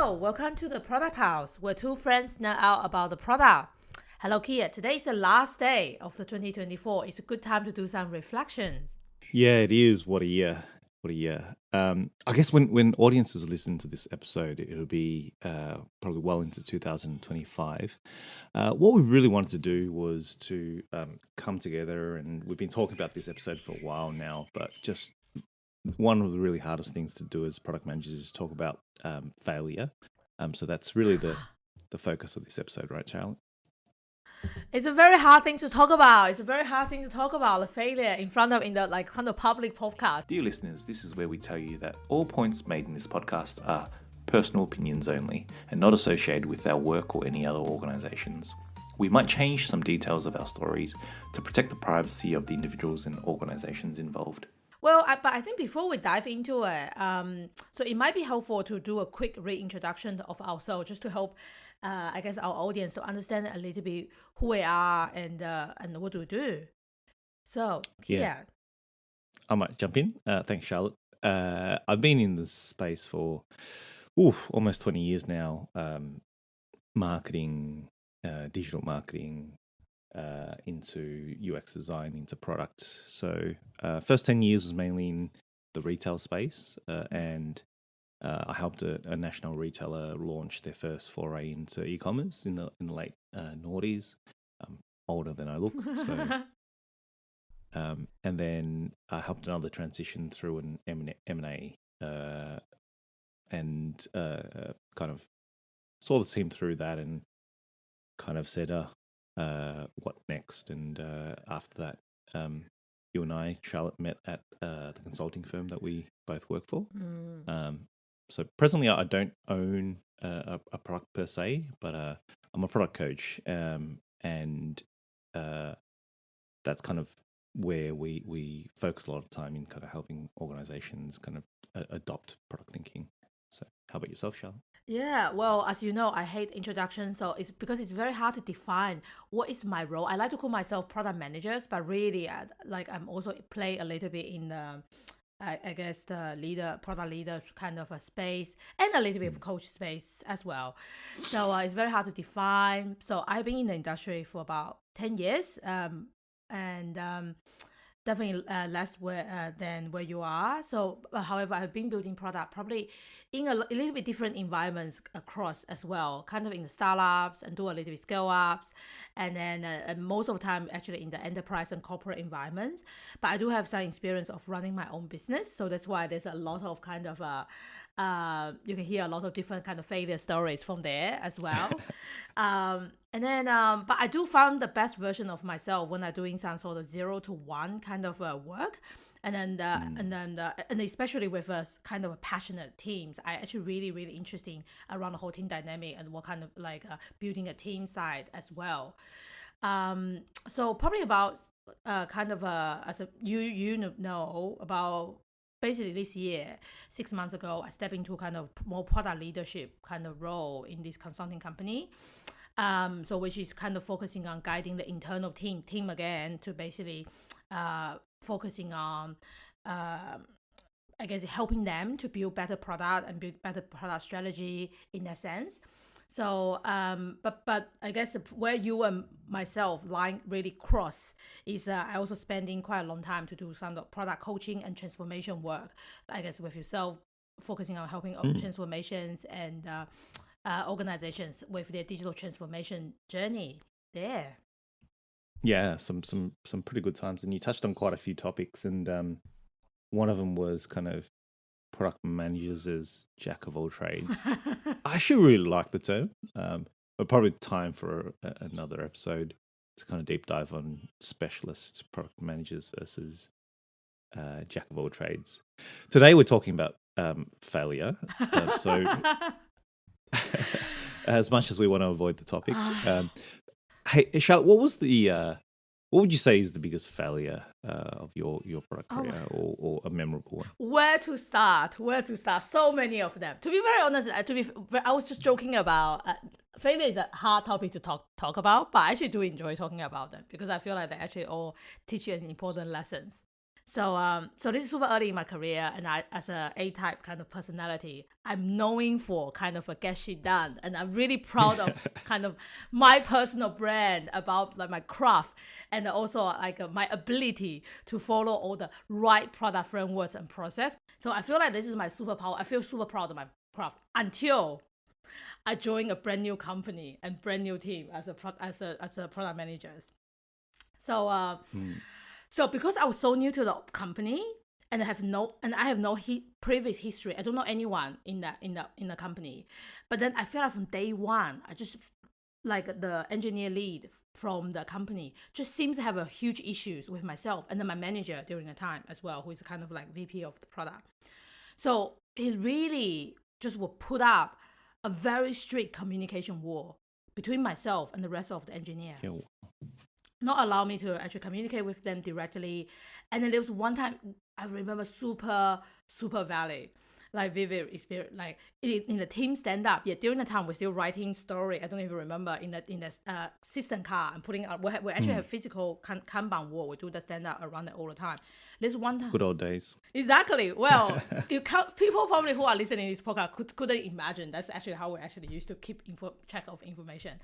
Hello, welcome to the Product House, where two friends nerd out about the product. Hello, Kiet. Today is the last day of the 2024. It's a good time to do some reflections. Yeah, it is. What a year. What a year. I guess when audiences listen to this episode, it'll be probably well into 2025. What we really wanted to do was to come together, and we've been talking about this episode for a while now, but just one of the really hardest things to do as product managers is talk about failure. So that's really the focus of this episode, right, Charlotte? It's a very hard thing to talk about. It's a very hard thing to talk about, the failure in the kind of public podcast. Dear listeners, this is where we tell you that all points made in this podcast are personal opinions only and not associated with our work or any other organizations. We might change some details of our stories to protect the privacy of the individuals and organizations involved. Well, but I think before we dive into it, so it might be helpful to do a quick reintroduction of ourselves, just to help, I guess, our audience to understand a little bit who we are and what do we do. So, yeah. I might jump in. Thanks, Charlotte. I've been in this space for almost 20 years now. Marketing, digital marketing, into UX design, into product. So first 10 years was mainly in the retail space, and I helped a national retailer launch their first foray into e-commerce in the late noughties. Older than I look, so and then I helped another transition through an M&A, and kind of saw the team through that and kind of said, what next? And after that, you and I, Charlotte, met at the consulting firm that we both work for. So presently, I don't own a product per se, but I'm a product coach, and that's kind of where we focus a lot of time in kind of helping organizations kind of adopt product thinking. So how about yourself, Charlotte? Yeah, well, as you know, I hate introductions, so it's because it's very hard to define what is my role. I like to call myself product managers, but really, I'm also play a little bit in the, I guess, the product leader kind of a space, and a little bit of coach space as well. So it's very hard to define. So I've been in the industry for about 10 years, and definitely less than where you are. So, however, I've been building product probably in a little bit different environments across as well, kind of in the startups and do a little bit scale ups, and then most of the time actually in the enterprise and corporate environments. But I do have some experience of running my own business, so that's why there's a lot of kind of you can hear a lot of different kind of failure stories from there as well. And then, but I do find the best version of myself when I'm doing some sort of 0 to 1 kind of work, and especially with kind of passionate teams. I actually really interesting around the whole team dynamic and what kind of building a team side as well. So probably about as you know about. Basically, this year, 6 months ago, I stepped into kind of more product leadership kind of role in this consulting company. So which is kind of focusing on guiding the internal team again to basically focusing on, I guess, helping them to build better product and build better product strategy in that sense. So, but I guess where you and myself line really cross is I also spending quite a long time to do some product coaching and transformation work. I guess with yourself focusing on helping transformations and organizations with their digital transformation journey there. Yeah, some pretty good times, and you touched on quite a few topics, and one of them was kind of product managers as jack of all trades. I actually really like the term, but probably time for another episode to kind of deep dive on specialist product managers versus jack of all trades. Today we're talking about failure, so as much as we want to avoid the topic, hey Charlotte, what would you say is the biggest failure of your product career, or a memorable one? Where to start? So many of them. To be very honest, I was just joking about failure is a hard topic to talk about, but I actually do enjoy talking about them because I feel like they actually all teach you important lessons. So this is super early in my career, and I, as a A-type kind of personality, I'm knowing for kind of a get shit done, and I'm really proud of kind of my personal brand about like my craft, and also like my ability to follow all the right product frameworks and process. So I feel like this is my superpower. I feel super proud of my craft until I joined a brand new company and brand new team as a product manager. So so because I was so new to the company, and I have no previous history. I don't know anyone in the company. But then I feel like from day one, I just like the engineer lead from the company just seems to have a huge issues with myself and then my manager during the time as well, who is kind of like VP of the product. So he really just will put up a very strict communication wall between myself and the rest of the engineer. Yeah. Not allow me to actually communicate with them directly. And then there was one time I remember super valid, like vivid experience, like in the team stand up. Yeah, during the time we're still writing story. I don't even remember in the system car and putting out. We actually have physical Kanban wall. We do the stand up around it all the time. There's one time. Good old days. Exactly. Well, people probably who are listening to this podcast couldn't imagine that's actually how we actually used to keep track of information.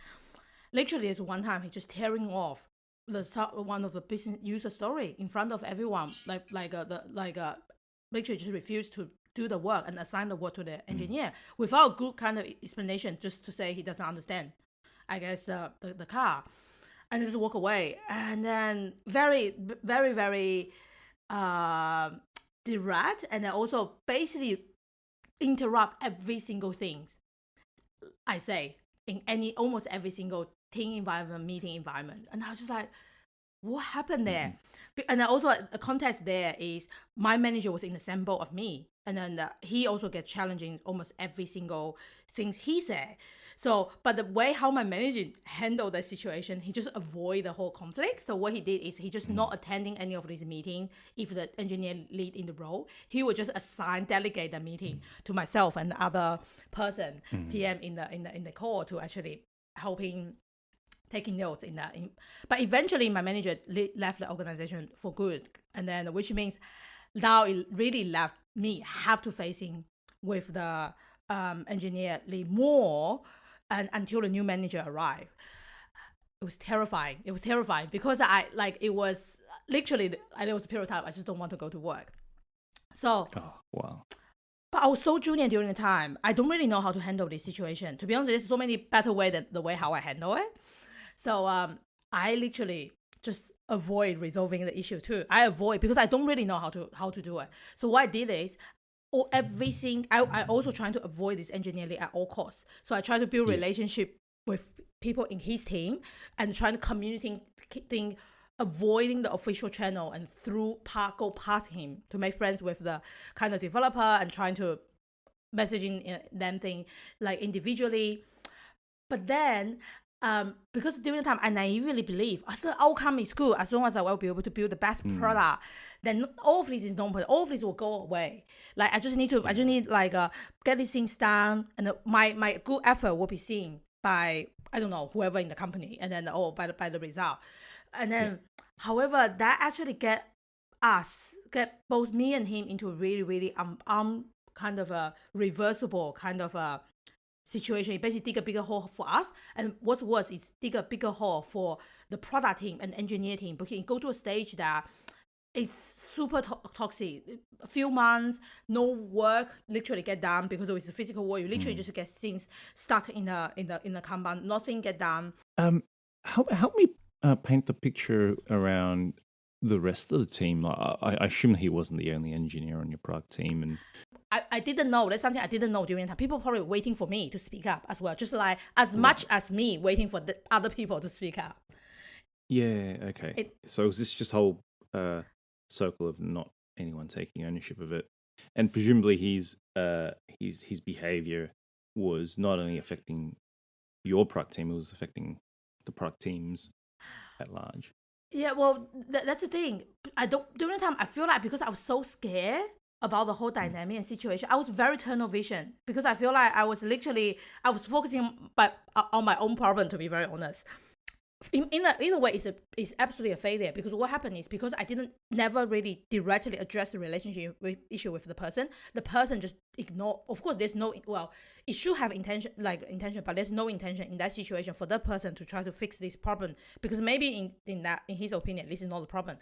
Literally, there's one time he just tearing off one of the business user story in front of everyone, literally just refused to do the work and assign the work to the engineer without a good kind of explanation, just to say he doesn't understand, I guess, the car, and just walk away. And then very direct, and then also basically interrupt every single thing I say in almost every single team environment, meeting environment. And I was just like, what happened there? And then also a context there is my manager was in the same boat of me. And then he also gets challenging almost every single things he said. So, but the way how my manager handled the situation, he just avoid the whole conflict. So what he did is he just not attending any of these meetings. If the engineer lead in the role, he would just delegate the meeting to myself and the other person, PM in the call, to actually helping taking notes in that. But eventually my manager left the organization for good. And then, which means now it really left me have to facing with the engineer lead more, and until the new manager arrived. It was terrifying. Because it was literally, there was a period of time I just don't want to go to work. So, oh, wow. But I was so junior during the time. I don't really know how to handle this situation. To be honest, there's so many better ways than the way how I handle it. So I literally just avoid resolving the issue too. I avoid because I don't really know how to do it. So what I did is, I also trying to avoid this engineering at all costs. So I try to build relationship with people in his team and trying to communicating, avoiding the official channel and go past him to make friends with the kind of developer and trying to messaging them thing like individually. But then because during the time I naively believe as the outcome is good, as long as I will be able to build the best product, then all of this is normal. All of this will go away. Like I just need get these things done, and my good effort will be seen by, I don't know, whoever in the company, and then by the result. And then however that actually get both me and him into really kind of a reversible kind of a situation. It basically dig a bigger hole for us, and what's worse is dig a bigger hole for the product team and engineer team, because it go to a stage that it's super toxic. A few months, no work literally get done because it's a physical work. You literally just get things stuck in the Kanban. Nothing get done. Help me paint the picture around the rest of the team. I assume he wasn't the only engineer on your product team, and I didn't know. That's something I didn't know during the time. People probably waiting for me to speak up as well, just like as much as me waiting for the other people to speak up. Yeah, okay. So is this just whole circle of not anyone taking ownership of it? And presumably his behavior was not only affecting your product team, it was affecting the product teams at large. Yeah, well, that's the thing. During the time, I feel like because I was so scared about the whole dynamic and situation, I was very tunnel vision, because I feel like I was focusing on my own problem, to be very honest. in a way, it's absolutely a failure, because what happened is, because I didn't never really directly address the relationship issue with the person just ignored. Of course, there's no, well, it should have intention, but there's no intention in that situation for that person to try to fix this problem, because maybe in his opinion, this is not the problem.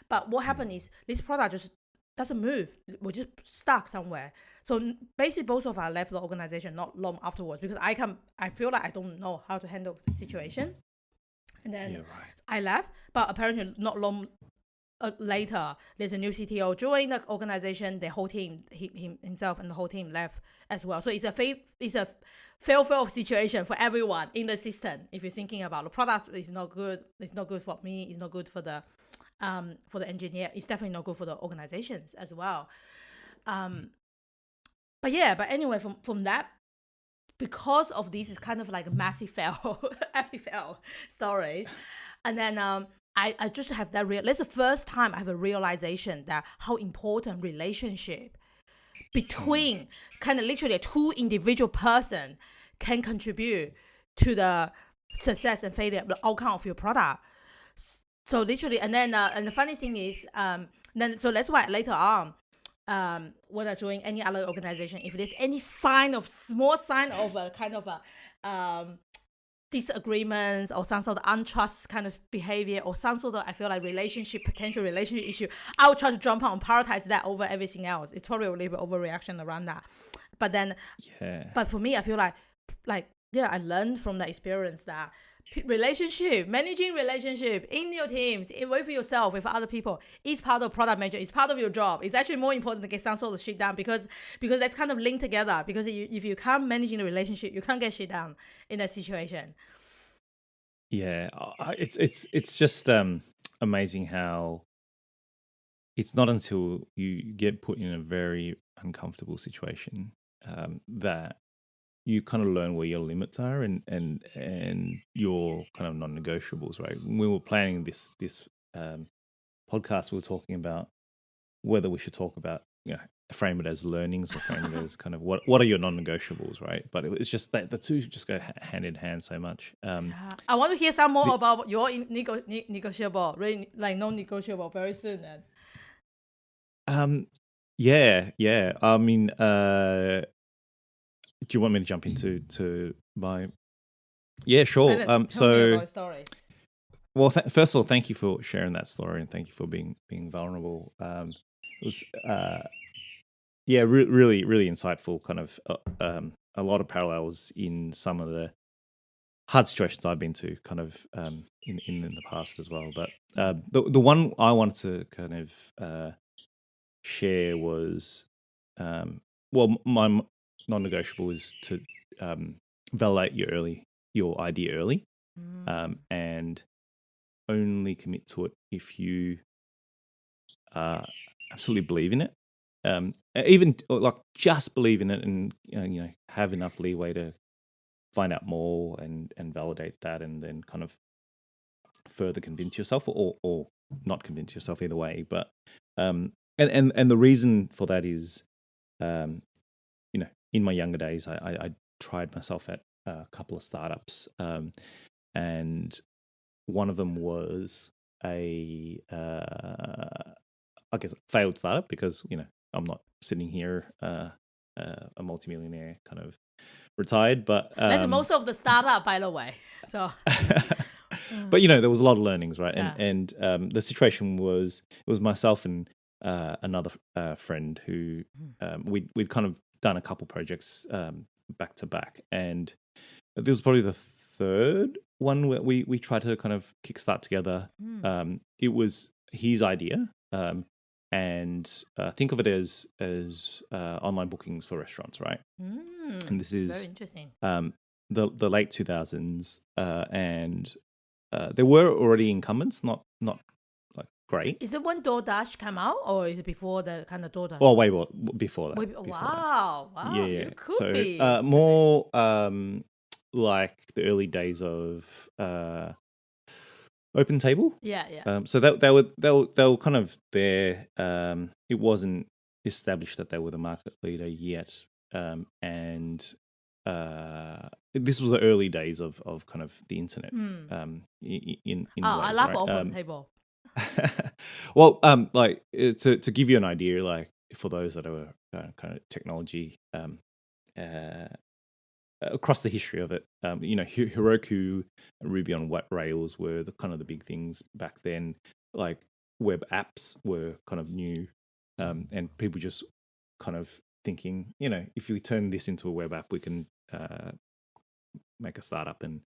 But what happened is, this product just doesn't move. We're just stuck somewhere. So basically, both of us left the organization not long afterwards, because I feel like I don't know how to handle the situation. And then right. I left, but apparently not long later, there's a new CTO joined the organization. The whole team, himself and the whole team left as well. So it's a fail situation for everyone in the system. If you're thinking about the product, is not good. It's not good for me. It's not good for the engineer. It's definitely not good for the organizations as well. But anyway, from that, because of this, is kind of like a massive fail, epic fail stories. And then I just have that that's the first time I have a realization that how important relationship between kind of literally two individual person can contribute to the success and failure, the outcome of your product. So literally, and then and the funny thing is, so that's why later on, when I join any other organization, if there's any small sign of a kind of a disagreements or some sort of untrust kind of behavior, or some sort of, I feel like, potential relationship issue, I will try to jump on and prioritize that over everything else. It's probably a little bit overreaction around that. But then, but for me, I feel like, I learned from that experience that managing relationship in your teams, with yourself, with other people, is part of product manager. It's part of your job. It's actually more important to get some sort of shit done, because that's kind of linked together. Because if you can't manage the relationship, you can't get shit done in that situation. Yeah, it's just amazing how it's not until you get put in a very uncomfortable situation that you kind of learn where your limits are and your kind of non-negotiables, right? When we were planning this podcast, we were talking about whether we should talk about, frame it as learnings or frame it as kind of what are your non-negotiables, right? But it's just that the two just go hand in hand so much. I want to hear some more about your negotiable, really, like non-negotiable, very soon then. Yeah. I mean, do you want me to jump into my? Yeah, sure. Tell me about the story. Well, first of all, thank you for sharing that story, and thank you for being vulnerable. It was, really, really insightful. Kind of a lot of parallels in some of the hard situations I've been to, kind of in the past as well. But the one I wanted to kind of share was, my non-negotiable is to validate your idea early, and only commit to it if you absolutely believe in it. Even like just believe in it, and have enough leeway to find out more and validate that, and then kind of further convince yourself, or not convince yourself, either way. But and the reason for that is, in my younger days, I tried myself at a couple of startups, and one of them was I guess, failed startup, because I'm not sitting here a multimillionaire, kind of retired, but that's most of the startup, by the way. So, but there was a lot of learnings, right? Yeah. And the situation was, it was myself and another friend who we'd kind of done a couple projects back to back, and this was probably the third one where we tried to kind of kickstart together. It was his idea, and think of it as online bookings for restaurants, right? And this is very interesting. The late 2000s, and there were already incumbents, not like great. Is it when DoorDash came out, or is it before the kind of DoorDash? Oh, way before that. Wow. Yeah. You could so be. More like the early days of Open Table. Yeah. So they were kind of there. It wasn't established that they were the market leader yet, and this was the early days of kind of the internet. In Oh, I ways, love right? open table. Well, like to give you an idea, like for those that are kind of technology uh, across the history of it, Heroku, Ruby on Rails were the kind of the big things back then. Like web apps were kind of new, and people just kind of thinking, if we turn this into a web app, we can make a startup and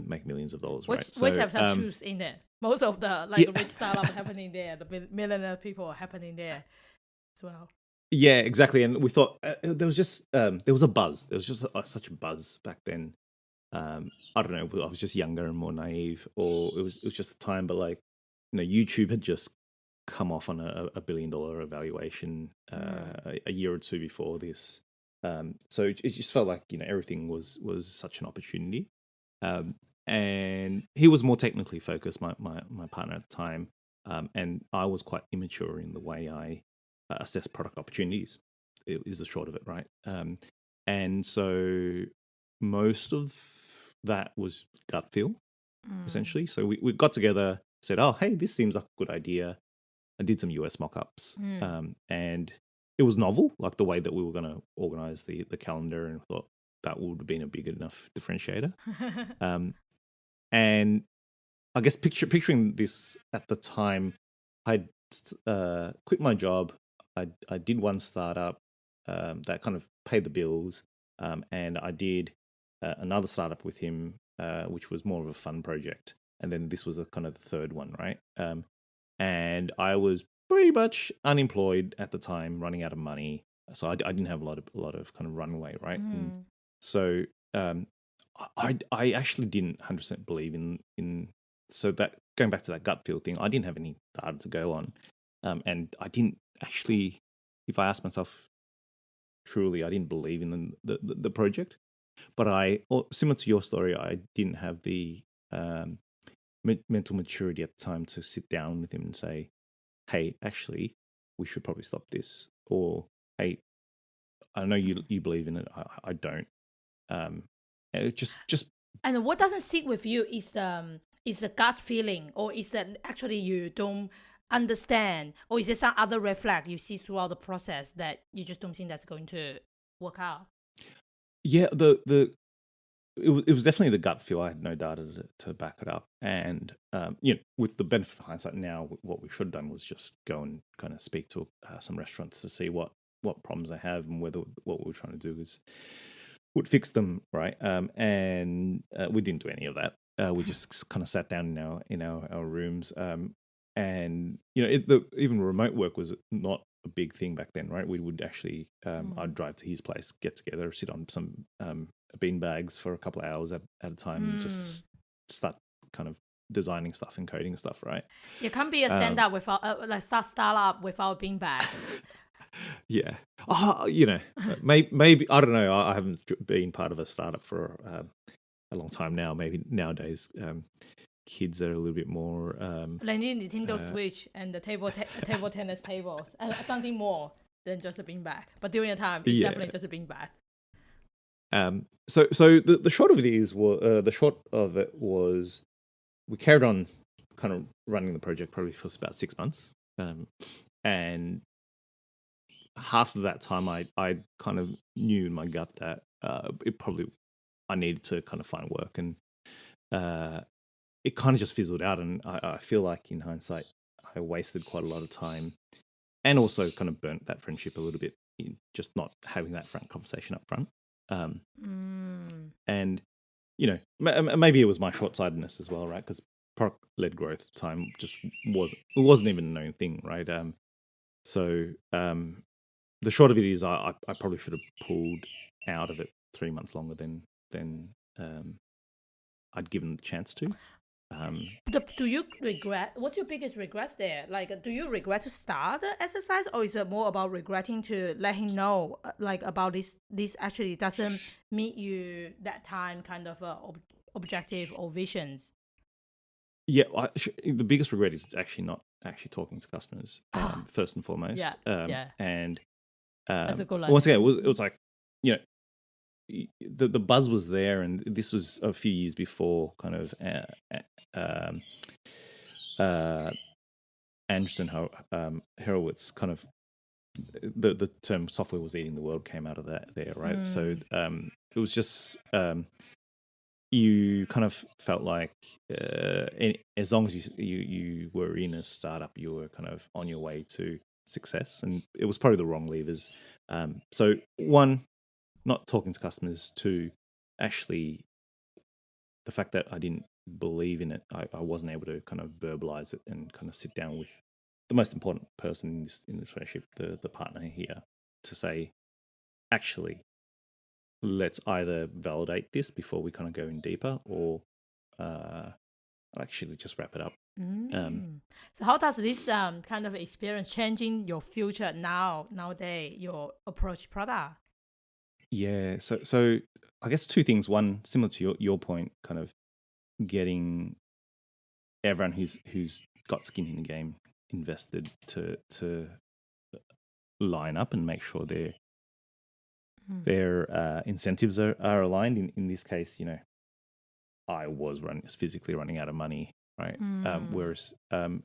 make millions of dollars, right? Which have some truth in there. Most of the rich startup happening there, the millionaire people are happening there as well. Yeah, exactly. And we thought there was just there was a buzz. There was just such a buzz back then. I don't know. I was just younger and more naive, or it was just the time. But YouTube had just come off on a $1 billion evaluation a year or two before this. So it just felt like everything was such an opportunity. And he was more technically focused, my partner at the time, and I was quite immature in the way I assess product opportunities. It is the short of it, right? And so most of that was gut feel, essentially. So we got together, said, "Oh, hey, this seems like a good idea." I did some US mock-ups, and it was novel, like the way that we were going to organize the calendar, and thought that would have been a big enough differentiator. And I guess picturing this at the time, I'd quit my job. I did one startup that kind of paid the bills, and I did another startup with him, which was more of a fun project. And then this was a kind of the third one, right? And I was pretty much unemployed at the time, running out of money, so I didn't have a lot of kind of runway, right? And so I actually didn't 100% believe in so that going back to that gut feel thing, I didn't have any data to go on, and I didn't actually, if I asked myself truly, I didn't believe in the project. But similar to your story, I didn't have the mental maturity at the time to sit down with him and say, "Hey, actually, we should probably stop this," or "Hey, I know you believe in it, I don't." It just And what doesn't sit with you is the gut feeling, or is that actually you don't understand, or is there some other red flag you see throughout the process that you just don't think that's going to work out? Yeah, it was definitely the gut feel. I had no data to back it up, and with the benefit of hindsight now, what we should have done was just go and kind of speak to some restaurants to see what problems they have and whether what we were trying to do would fix them, right? And we didn't do any of that. We just kind of sat down in our rooms, and even remote work was not a big thing back then, right? We would actually, I'd drive to his place, get together, sit on some bean bags for a couple of hours at a time, and just start kind of designing stuff and coding stuff, right? You can't be a stand-up without startup without being back. Yeah. Maybe I don't know. I haven't been part of a startup for a long time now. Maybe nowadays kids are a little bit more. They need Nintendo Switch and the table tennis tables and something more than just a beanbag. But during the time, it's definitely just a beanbag. So the short of it was we carried on kind of running the project probably for about 6 months, and half of that time I kind of knew in my gut that I needed to kind of find work, and it kind of just fizzled out, and I feel like in hindsight I wasted quite a lot of time, and also kind of burnt that friendship a little bit in just not having that frank conversation up front. And maybe it was my short-sightedness as well, right? Because product-led growth at the time just wasn't even a known thing, right? So the short of it is I probably should have pulled out of it 3 months longer than I'd given the chance to. Do you regret? What's your biggest regret there? Like, do you regret to start the exercise, or is it more about regretting to let him know, about this actually doesn't meet you that time kind of objective or visions? Yeah, the biggest regret is actually not actually talking to customers first and foremost. Yeah. And That's a good once line. again, it was like the buzz was there, and this was a few years before kind of Anderson Horowitz kind of the term software was eating the world came out of that there, right? So it was just you kind of felt like as long as you were in a startup, you were kind of on your way to success, and it was probably the wrong levers. So one, not talking to customers. Two, actually, the fact that I didn't believe in it, I wasn't able to kind of verbalize it and kind of sit down with the most important person in this relationship, the partner here, to say, actually, let's either validate this before we kind of go in deeper, or actually just wrap it up. So how does this kind of experience changing your future nowadays, your approach product? Yeah, so I guess two things. One, similar to your point, kind of getting everyone who's got skin in the game invested to line up and make sure their incentives are aligned. In this case, I was physically running out of money, right? Whereas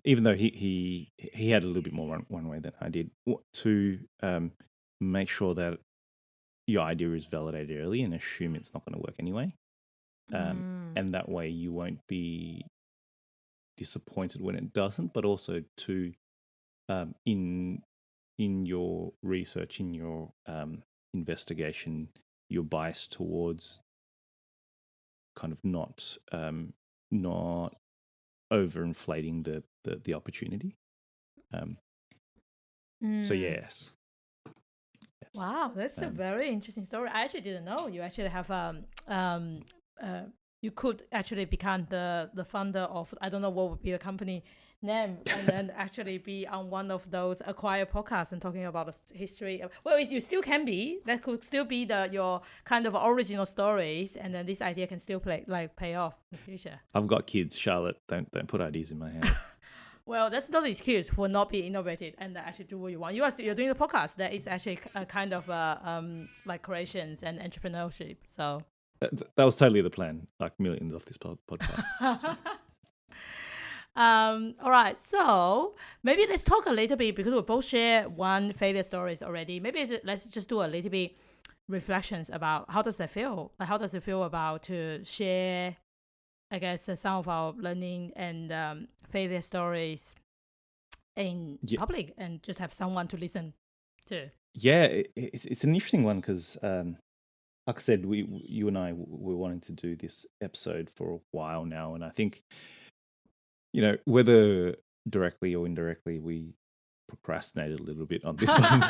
even though he had a little bit more runway than I did, to make sure that your idea is validated early and assume it's not going to work anyway. And that way you won't be disappointed when it doesn't, but also to in your research, in your investigation, you're biased towards kind of not overinflating the opportunity. So yes. Wow, that's a very interesting story. I actually didn't know you actually have you could actually become the founder of, I don't know what would be the company name, and then actually be on one of those acquired podcasts and talking about the history of, well, you still can be, that could still be your kind of original stories, and then this idea can still pay off in the future. I've got kids, Charlotte. Don't put ideas in my head. Well, that's not an excuse for not being innovative and actually do what you want. You're doing the podcast. That is actually a kind of like creations and entrepreneurship. So that was totally the plan. Like millions off this podcast. All right. So maybe let's talk a little bit, because we both share one failure stories already. Maybe let's just do a little bit reflections about how does that feel? Like, how does it feel about to share, I guess, some of our learning and failure stories in public, and just have someone to listen to. Yeah, it's an interesting one because, like I said, you and I were wanting to do this episode for a while now, and I think, whether directly or indirectly, we procrastinated a little bit on this one.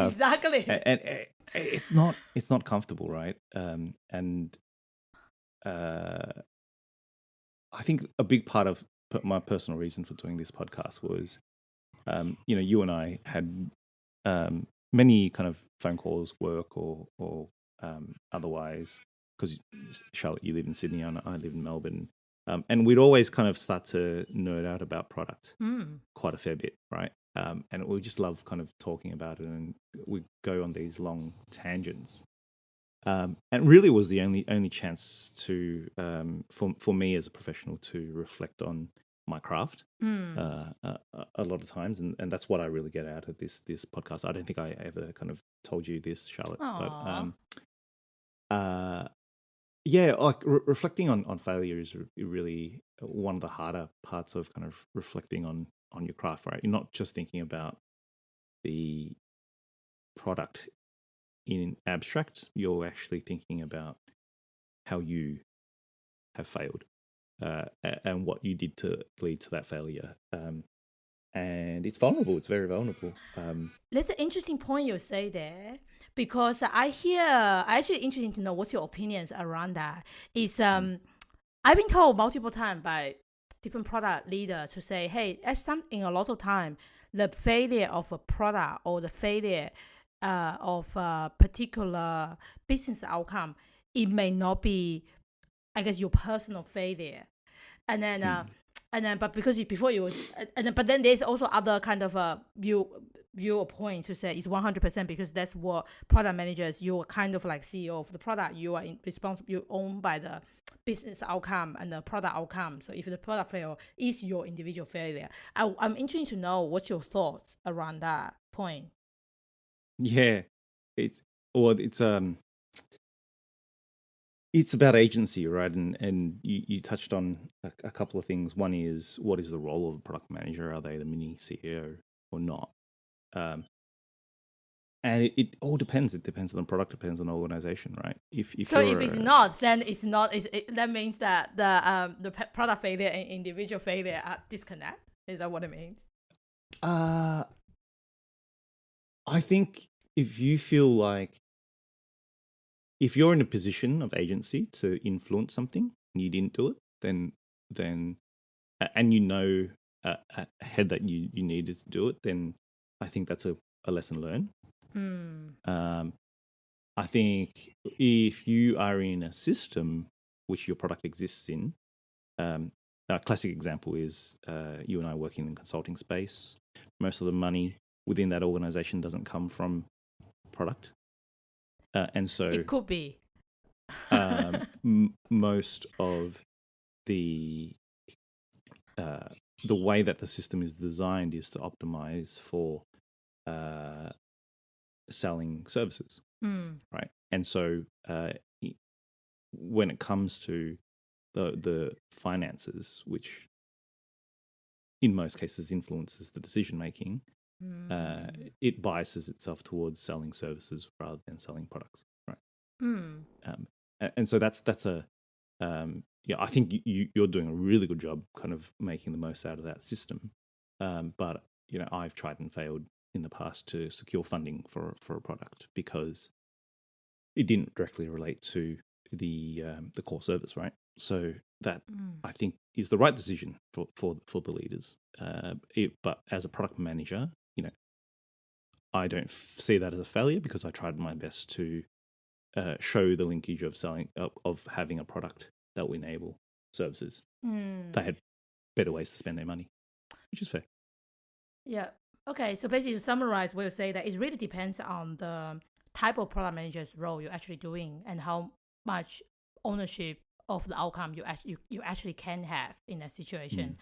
Exactly, and it's not comfortable, right? And I think a big part of my personal reason for doing this podcast was, you and I had many kind of phone calls, work or otherwise, because Charlotte, you live in Sydney, and I live in Melbourne, and we'd always kind of start to nerd out about product quite a fair bit, right? And we just love kind of talking about it, and we go on these long tangents. And really was the only chance to for me as a professional to reflect on my craft a lot of times, and that's what I really get out of this podcast. I don't think I ever kind of told you this, Charlotte. Aww. But yeah, like reflecting on failure is really one of the harder parts of kind of reflecting on your craft, right? You're not just thinking about the product in abstract, you're actually thinking about how you have failed and what you did to lead to that failure. And it's vulnerable. It's very vulnerable. That's an interesting point you say there, because I actually interesting to know what's your opinions around that. Is I've been told multiple times by different product leaders to say, hey, in a lot of time, the failure of a product or the failure of a particular business outcome, it may not be, I guess, your personal failure, and then but because before you was, but then there's also other kind of view point to say it's 100% because that's what product managers, you're kind of like CEO of the product, you are responsible, you own by the business outcome and the product outcome. So if the product fail is your individual failure. I'm interested to know what's your thoughts around that point. Yeah, it's or it's about agency, right? And you touched on a couple of things. One is, what is the role of a product manager? Are they the mini CEO or not? And it all depends. It depends on the product, depends on the organization, right? If So if you're it's not, then it's not. That means that the product failure and individual failure are disconnect. Is that what it means? I think if you feel like, if you're in a position of agency to influence something and you didn't do it, then and you know ahead that you needed to do it, then I think that's a lesson learned. I think if you are in a system which your product exists in, a classic example is you and I working in the consulting space. Most of the money within that organization doesn't come from product. And so it could be. Most of the way that the system is designed is to optimize for selling services, right? And so when it comes to the finances, which in most cases influences the decision making, it biases itself towards selling services rather than selling products, right? And so that's a I think you're doing a really good job kind of making the most out of that system. But I've tried and failed in the past to secure funding for a product because it didn't directly relate to the core service, right? So that I think is the right decision for the leaders. But as a product manager, I don't see that as a failure because I tried my best to show the linkage of having a product that will enable services. They had better ways to spend their money, which is fair. Yeah. Okay. So basically, to summarize, we'll say that it really depends on the type of product manager's role you're actually doing and how much ownership of the outcome you actually can have in that situation.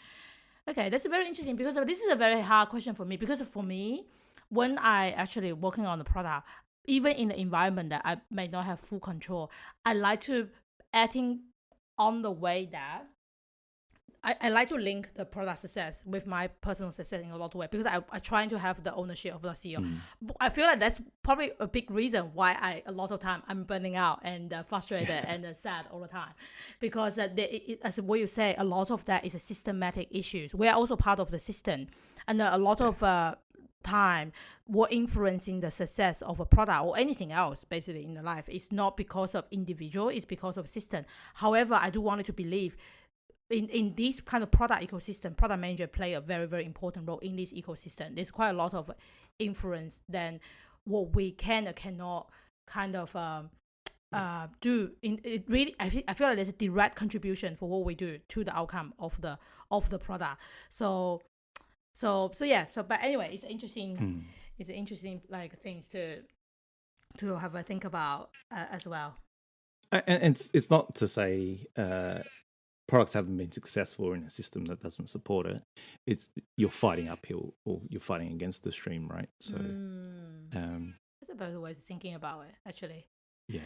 Okay, that's very interesting because this is a very hard question for me because for me, when I actually working on the product, even in the environment that I may not have full control, I like to acting on the way that I like to link the product success with my personal success in a lot of ways because I trying to have the ownership of the CEO. I feel like that's probably a big reason why a lot of time I'm burning out and frustrated and sad all the time because as what you say, a lot of that is a systematic issues. We're also part of the system, and a lot of time what influencing the success of a product or anything else basically in the life is not because of individual, it's because of system. However, I do want it to believe in this kind of product ecosystem, product manager play a very, very important role in this ecosystem. There's quite a lot of influence than what we can or cannot kind of do. It really, I feel like there's a direct contribution for what we do to the outcome of the product. So yeah. So but anyway, it's interesting. It's interesting like things to have a think about as well. And it's not to say products haven't been successful in a system that doesn't support it. It's you're fighting uphill or you're fighting against the stream, right? So that's a better way of thinking about it, actually. Yeah.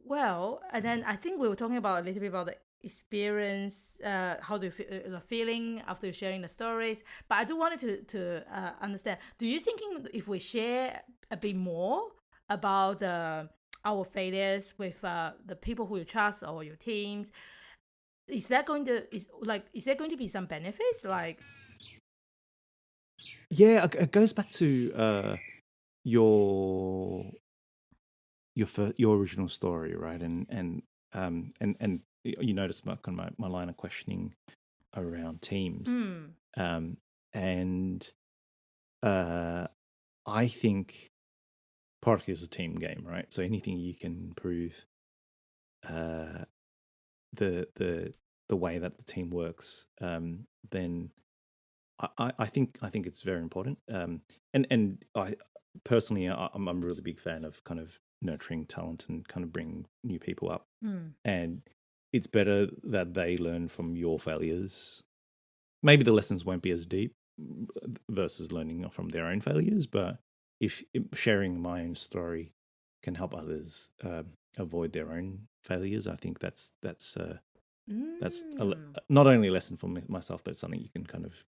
Well, and then I think we were talking about a little bit about the experience, how do you feel, the feeling after sharing the stories. But I do wanted to understand. Do you thinking if we share a bit more about our failures with the people who you trust or your teams, is there going to be some benefits? Like, Yeah, it goes back to your original story, right? And you notice my line of questioning around teams, and I think product is a team game, right? So anything you can improve the way that the team works, then I think it's very important. And I personally, I'm a really big fan of kind of nurturing talent and kind of bring new people up. Mm. And it's better that they learn from your failures. Maybe the lessons won't be as deep versus learning from their own failures, but if sharing my own story can help others avoid their own failures, I think that's Mm. not only a lesson for myself, but it's something you can kind of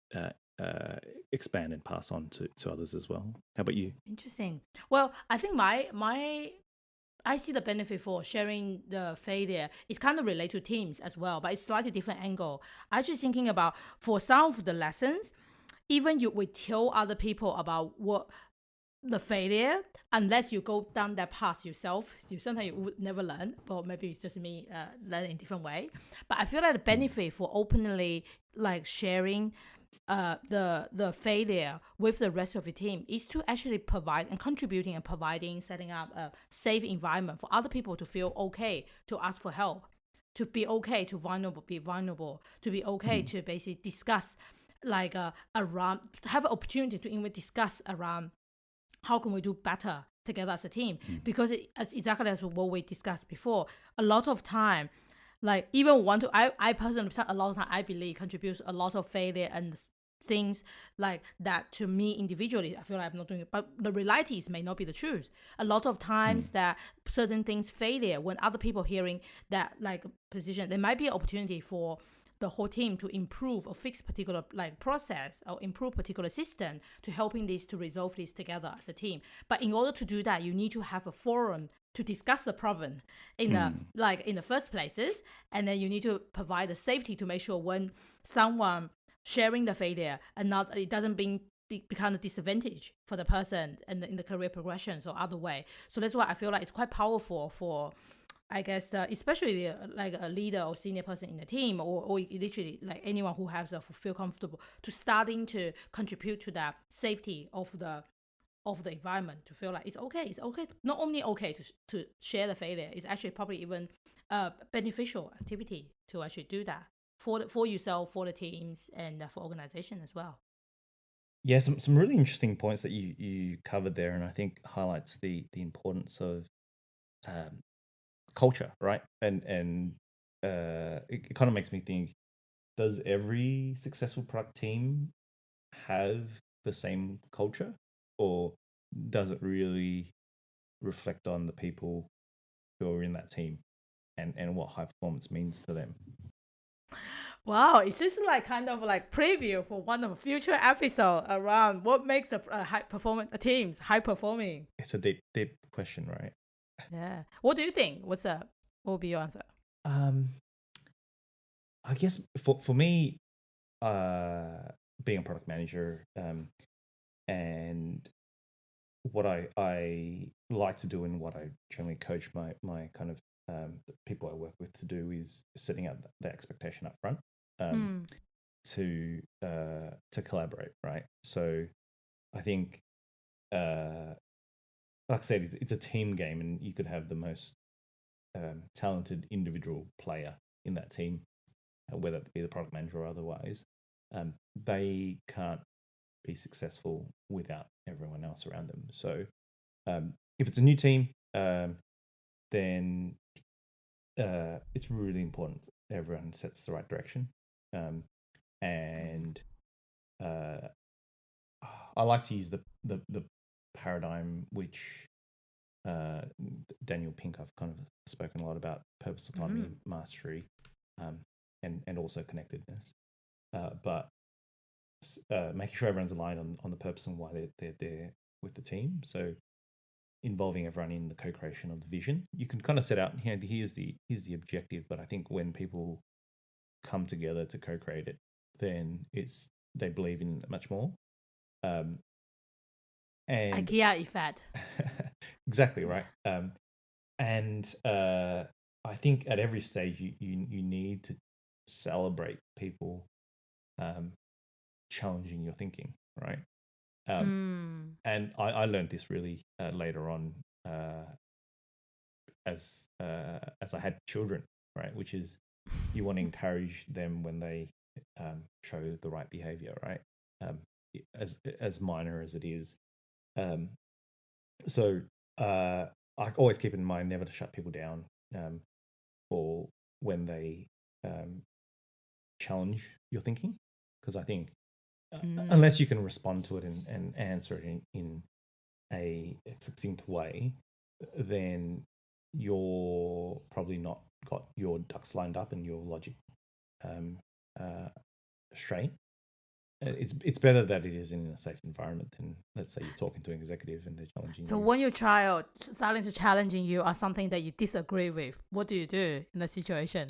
expand and pass on to others as well. How about you? Interesting. Well, I think my I see the benefit for sharing the failure. It's kind of related to teams as well, but it's slightly different angle. I just thinking about for some of the lessons, even you would tell other people about what the failure, unless you go down that path yourself, you sometimes you would never learn, or maybe it's just me learning in a different way. But I feel like the benefit for openly like sharing the failure with the rest of the team is to actually provide and contributing and providing, setting up a safe environment for other people to feel okay to ask for help, to be okay to be vulnerable, to be okay to basically discuss like around, have an opportunity to even discuss around how can we do better together as a team, because as exactly as what we discussed before, a lot of time, like even want to I personally, a lot of time I believe contributes a lot of failure and things like that to me individually. I feel like I'm not doing it, but the reality is may not be the truth. A lot of times that certain things failure, when other people hearing that like position, there might be an opportunity for the whole team to improve or fix particular like process or improve particular system to helping this to resolve this together as a team. But in order to do that, you need to have a forum to discuss the problem in the like in the first places, and then you need to provide the safety to make sure when someone sharing the failure and not it doesn't become a disadvantage for the person and in the career progressions or other way. So that's why I feel like it's quite powerful for, I guess, especially like a leader or senior person in the team, or literally like anyone who has a feel comfortable to starting to contribute to that safety of the environment, to feel like it's okay. It's okay, not only okay to share the failure, it's actually probably even a beneficial activity to actually do that for yourself, for the teams, and for organization as well. Yeah, some really interesting points that you covered there, and I think highlights the importance of um, culture, right? And it kind of makes me think: does every successful product team have the same culture, or does it really reflect on the people who are in that team and what high performance means to them? Wow, is this like kind of like preview for one of the future episode around what makes a high performing teams high performing? It's a deep question, right? Yeah. What do you think? What will be your answer? Um, I guess for me, being a product manager, and what I like to do and what I generally coach my kind of the people I work with to do is setting up the expectation up front, um, Mm. to collaborate, right? So I think, like I said, it's a team game, and you could have the most talented individual player in that team, whether it be the product manager or otherwise. They can't be successful without everyone else around them. So if it's a new team, then it's really important everyone sets the right direction. And uh, I like to use the paradigm which Daniel Pink, I've kind of spoken a lot about: purpose, autonomy, Mm. mastery, um, and also connectedness. But making sure everyone's aligned on the purpose and why they're there with the team. So involving everyone in the co-creation of the vision. You can kind of set out, here's the objective, but I think when people come together to co-create it, then it's they believe in it much more. Um, and IKEA effect. exactly right. And I think at every stage you need to celebrate people challenging your thinking, right? Um, Mm. and I learned this really later on, as I had children, right? Which is, you want to encourage them when they show the right behavior, right? um, as minor as it is. So I always keep in mind never to shut people down for when they challenge your thinking, because I think unless you can respond to it and answer it in a succinct way, then you're probably not got your ducks lined up and your logic uh, straight. It's better that it is in a safe environment than, let's say, you're talking to an executive and they're challenging So you. when your child starting to challenging you or something that you disagree with, what do you do in that situation?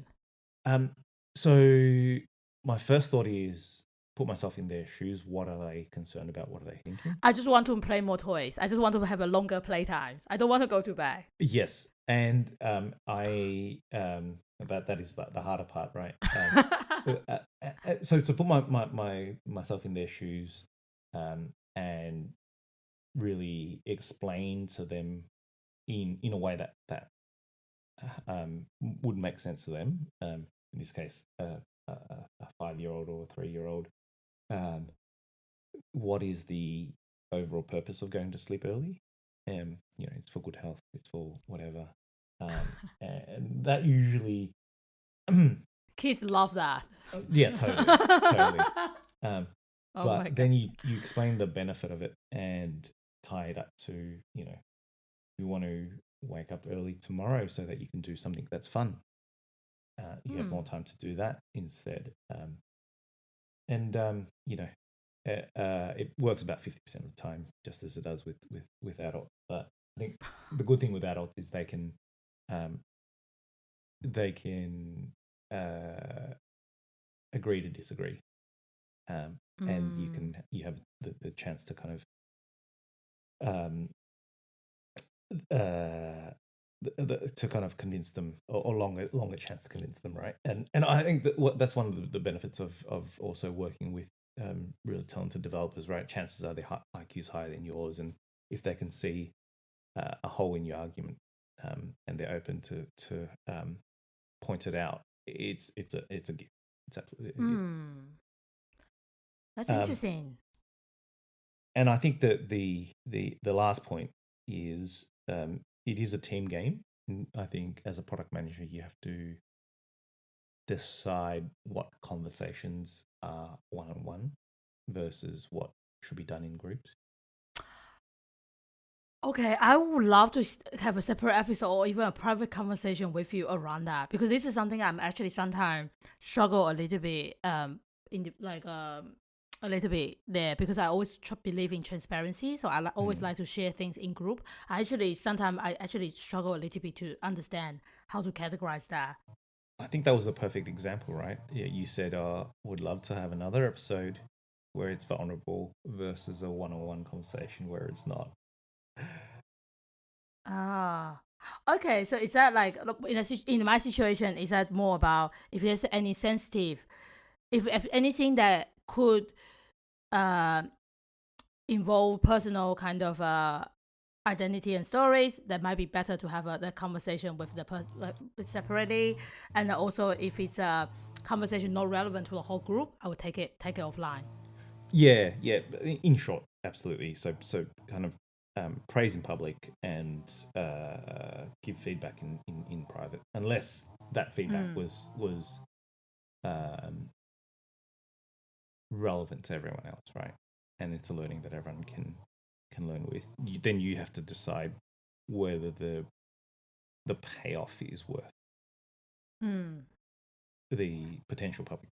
So my first thought is put myself in their shoes. What are they concerned about? What are they thinking? I just want to play more toys. I just want to have a longer playtime. I don't want to go to bed. Yes, and I that is the harder part, right? So to put myself in their shoes, and really explain to them in a way that would make sense to them. In this case, a 5-year-old or a 3-year-old. Um, what is the overall purpose of going to sleep early? It's for good health. It's for whatever. And that usually, Kids love that. yeah, totally. Oh my But God. then you explain the benefit of it and tie it up to, you want to wake up early tomorrow so that you can do something that's fun. You have more time to do that instead. It works about 50% of the time, just as it does with adults. But I think the good thing with adults is they can agree to disagree, and you have the chance to kind of to kind of convince them, or longer chance to convince them, right? And I think that's one of the benefits of also working with really talented developers, right? Chances are their IQ's higher than yours, and if they can see a hole in your argument, and they're open to point it out, it's a gift. It's absolutely a gift. That's interesting. And I think that the last point is it is a team game. And I think as a product manager, you have to decide what conversations are one-on-one versus what should be done in groups. Okay, I would love to have a separate episode or even a private conversation with you around that, because this is something I'm actually sometimes struggle a little bit a little bit there, because I always believe in transparency, so I always like to share things in group. Sometimes I actually struggle a little bit to understand how to categorize that. I think that was the perfect example, right? Yeah, you said would love to have another episode where it's vulnerable versus a one-on-one conversation where it's not. Ah, okay. So is that like in my situation? Is that more about if there's any sensitive, if anything that could uh involve personal kind of identity and stories, that might be better to have the conversation with separately, and also if it's a conversation not relevant to the whole group, I would take it offline. Yeah. In short, absolutely. So kind of praise in public and give feedback in private, unless that feedback was relevant to everyone else, right? And it's a learning that everyone can learn with. Then you have to decide whether the payoff is worth the potential public.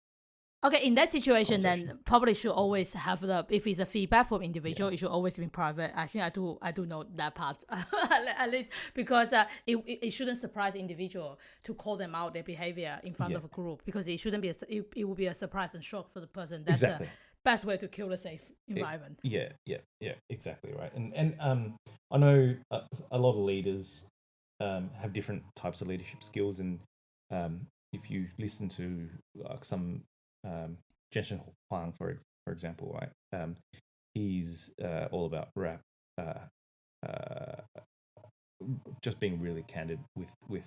Okay, in that situation, then probably should always have if it's a feedback from individual, it should always be private. I think I do know that part at least, because it shouldn't surprise individual to call them out their behavior in front of a group, because it shouldn't be it will be a surprise and shock for the person. That's exactly the best way to kill a safe environment. Yeah, exactly right. And I know a lot of leaders have different types of leadership skills, and if you listen to like some Jensen Huang, for example, right? He's all about just being really candid with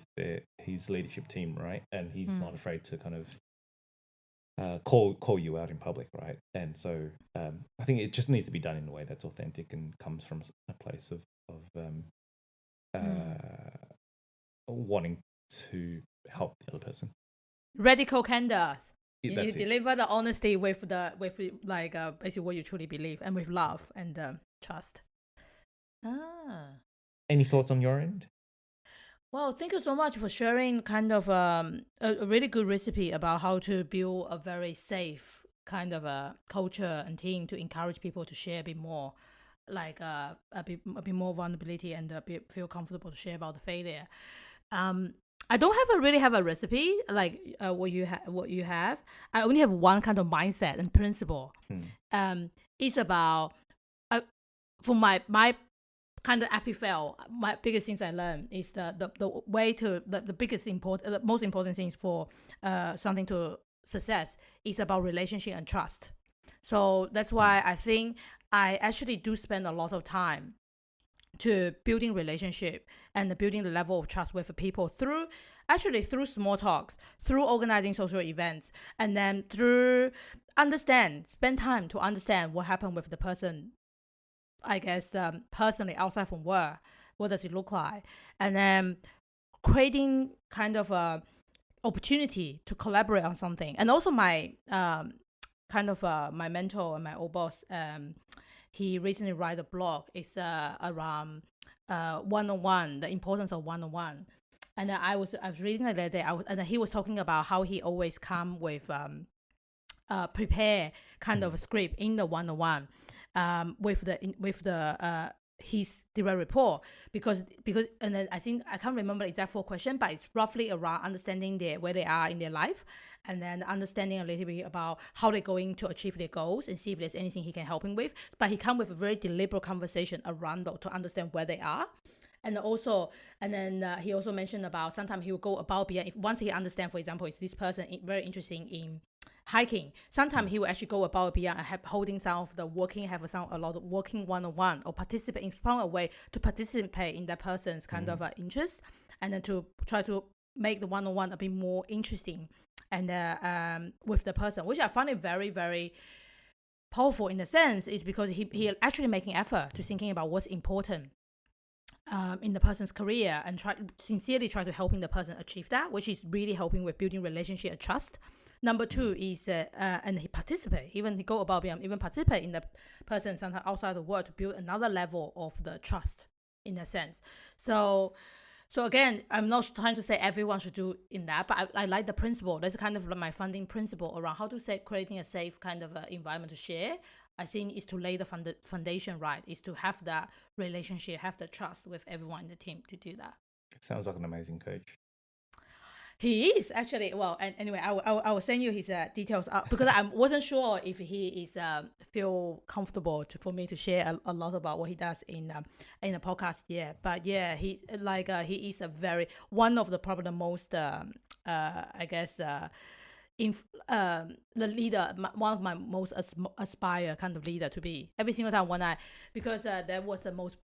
his leadership team, right? And he's not afraid to kind of call you out in public, right? And so I think it just needs to be done in a way that's authentic and comes from a place of wanting to help the other person. Radical candor. You That's it. deliver the honesty with like basically what you truly believe, and with love and trust. Any thoughts on your end? Well, thank you so much for sharing kind of a really good recipe about how to build a very safe kind of a culture and team to encourage people to share a bit more, like a bit more vulnerability and feel comfortable to share about the failure. I don't really have a recipe like what you have. I only have one kind of mindset and principle. It's about for my kind of epic fail. My biggest things I learned is the way to the biggest important, the most important things for something to success is about relationship and trust. So that's why I think I actually do spend a lot of time to building relationship and building the level of trust with people through small talks, through organizing social events, and then through spend time to understand what happened with the person, I guess, personally outside from work. What does it look like? And then creating kind of a opportunity to collaborate on something. And also my kind of my mentor and my old boss, he recently write a blog. It's around one-on-one, the importance of one-on-one. And I was reading it the other day, and he was talking about how he always come with prepare kind of a script in the one-on-one with the his direct report because and then I think I can't remember the exact full question, but it's roughly around understanding where they are in their life, and then understanding a little bit about how they're going to achieve their goals and see if there's anything he can help him with. But he come with a very deliberate conversation around to understand where they are. And then he also mentioned about sometimes he will go above beyond. If once he understands, for example, is this person very interested in hiking, sometimes he will actually go above beyond and holding some of the a lot of working one-on-one or participate in some way to participate in that person's kind of interest, and then to try to make the one-on-one a bit more interesting and with the person, which I find it very, very powerful in the sense is because he actually making effort to thinking about what's important in the person's career and sincerely try to helping the person achieve that, which is really helping with building relationship and trust. Number two is and he participate, even he go above beyond, even participate in the person sometimes outside the world to build another level of the trust in a sense. So again, I'm not trying to say everyone should do in that, but I like the principle. That's kind of like my funding principle around how to say creating a safe kind of environment to share. I think is to lay the foundation right, is to have that relationship, have the trust with everyone in the team to do that. Sounds like an amazing coach. He is actually, well, and anyway, I will send you his details up because I wasn't sure if he is feel comfortable for me to share a lot about what he does in a podcast. Yeah, but yeah, he is a very one of the probably the most I guess the leader, one of my most aspire kind of leader to be. Every single time because that was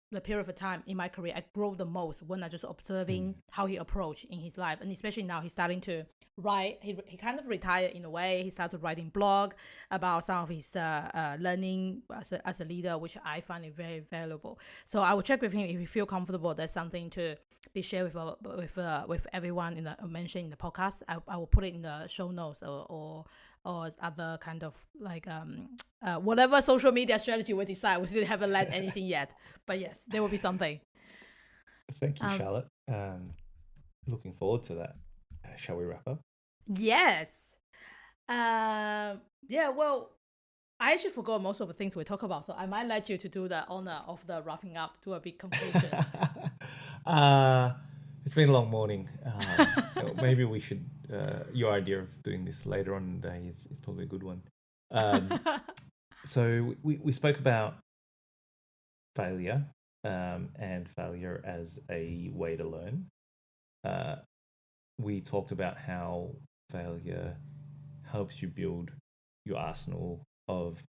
the period of time in my career I grew the most when I just observing how he approached in his life, and especially now he's starting to write. He kind of retired in a way. He started writing blog about some of his learning as a leader, which I find it very valuable. So I will check with him if he feel comfortable. There's something to be shared with everyone mentioned in the podcast. I will put it in the show notes or other kind of like whatever social media strategy we decide. We still haven't led anything yet, but yes, there will be something. Thank you, Charlotte. Looking forward to that. Shall we wrap up? Yes. Yeah. Well, I actually forgot most of the things we talk about, so I might let you to do the honor of the wrapping up, to do a big conclusion. It's been a long morning. Maybe we should. Your idea of doing this later on in the day is probably a good one. So we spoke about failure and failure as a way to learn. We talked about how failure helps you build your arsenal of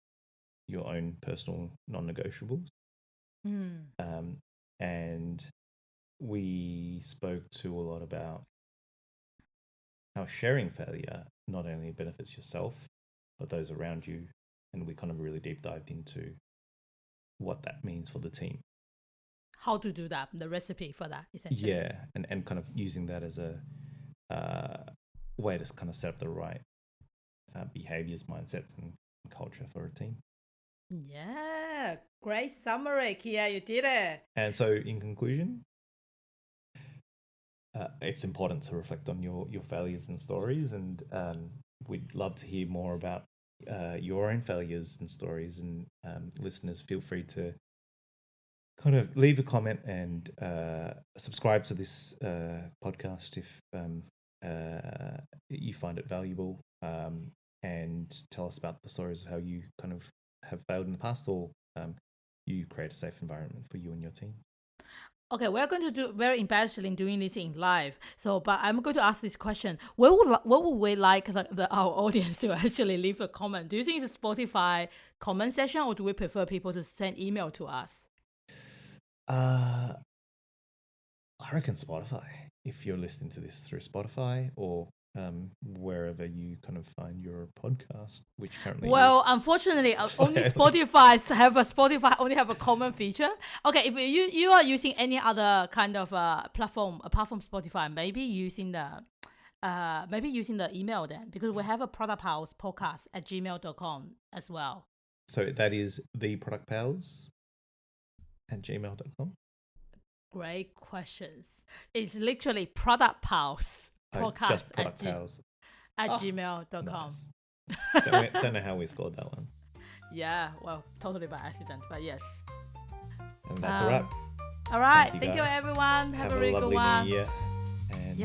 your own personal non-negotiables. And we spoke to a lot about how sharing failure not only benefits yourself, but those around you. And we kind of really deep dived into what that means for the team. How to do that, the recipe for that, essentially. Yeah, and kind of using that as a way to kind of set up the right behaviors, mindsets, and culture for a team. Yeah, great summary, Kiet. You did it. And so, in conclusion, it's important to reflect on your failures and stories, and we'd love to hear more about your own failures and stories. And listeners, feel free to kind of leave a comment and subscribe to this podcast if you find it valuable, and tell us about the stories of how you kind of have failed in the past, or you create a safe environment for you and your team. Okay, we're going to do very embarrassingly doing this in live. So, but I'm going to ask this question: what would we like our audience to actually leave a comment? Do you think it's a Spotify comment section, or do we prefer people to send email to us? I reckon Spotify. If you're listening to this through Spotify or wherever you kind of find your podcast, which currently unfortunately, only Spotify only have a common feature. Okay, if you are using any other kind of platform apart from Spotify, maybe using the email then, because we have a Product Pals podcast at gmail.com as well. So that is the Product Pals at gmail.com. Great questions. It's literally Product Pals podcast just Product Pals at gmail.com. Nice. Don't know how we scored that one. Yeah, well, totally by accident, but yes. And that's a wrap. All right. Thank you everyone. Have a really good one. New year. And